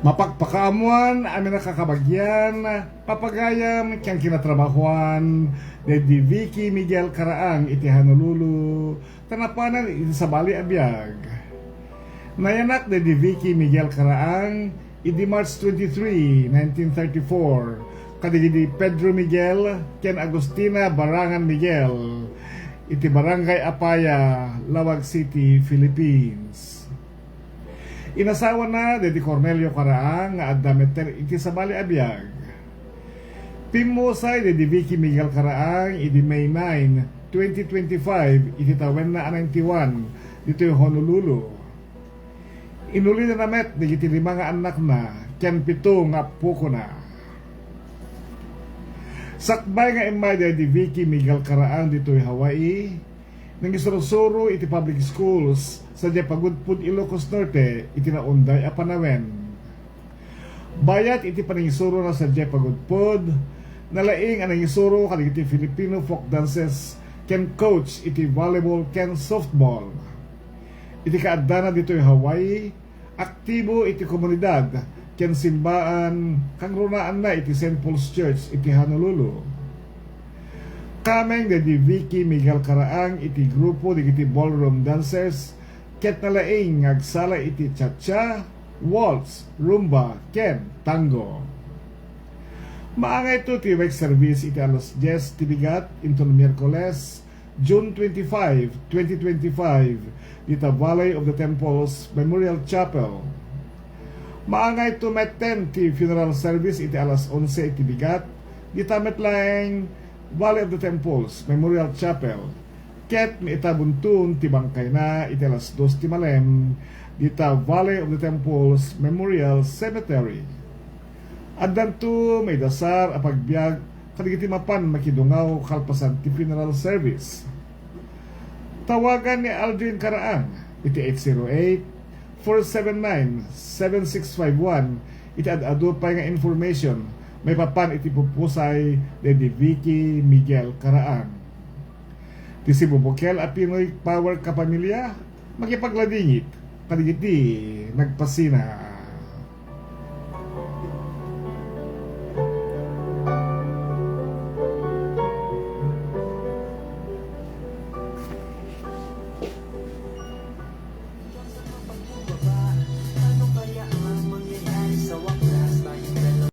Mapagpakaamuan amin nakakabagyan, papagayam kang kinatrabahuan ni Vicky Miguel Caraang iti Honolulu, tanapanan iti sabali abiyag. Nayanak ni Vicky Miguel Caraang iti March 23, 1934, kadigidi Pedro Miguel ken Agustina Barangan Miguel iti Barangay Apaya, Lawag City, Philippines. Inasawa na de Cornelio Caraang nga addameter iti sabali abiyag. Pimusay de Vicky Miguel Caraang iti May 9, 2025 iti tawen na 91 dito yung Honolulu. Inuli na namet de iti 5 nga anak na ken 7 nga puko na. Sakbay nga imay de Vicky Miguel Caraang dito yung Hawaii. Nang isurusuro iti public schools sa Pagudpud, Ilocos Norte iti naunday a Panawen. Bayat iti paningisuro na sa Pagudpud, nalaing ang nangisuro kadig iti Filipino folk dances ken coach iti volleyball ken softball. Iti kaadana dito yung Hawaii, aktibo iti komunidad ken simbaan kang runaan na iti St. Paul's Church iti Honolulu. Kameng de Vicky Miguel Caraang iti grupo di iti ballroom dancers ket nalaing agsala iti cha-cha, waltz, rumba, ken tango. Maangay ito ti wake service iti alas 10 tibigat into Miyerkules, June 25, 2025 dita Valley of the Temples Memorial Chapel. Maangay ito met 10 ti funeral service iti alas 11 tibigat dita metlaeng Valley of the Temples Memorial Chapel ket miitabuntun ti bangkay na iti alas 2 ti malem dita Valley of the Temples Memorial Cemetery. Addanto may dasar a pagbiag kadigiti mapan makidungaw kalpasan ti funeral service. Tawagan ni Aldrin Caraang iti 808-479-7651 iti ad-ado pa nga information. May papan iti pupusay de Vicky Miguel Caraang. Ti si Bubukel a Pinoy Power Kapamilya, makipagladingit, kadigiti nagpasina.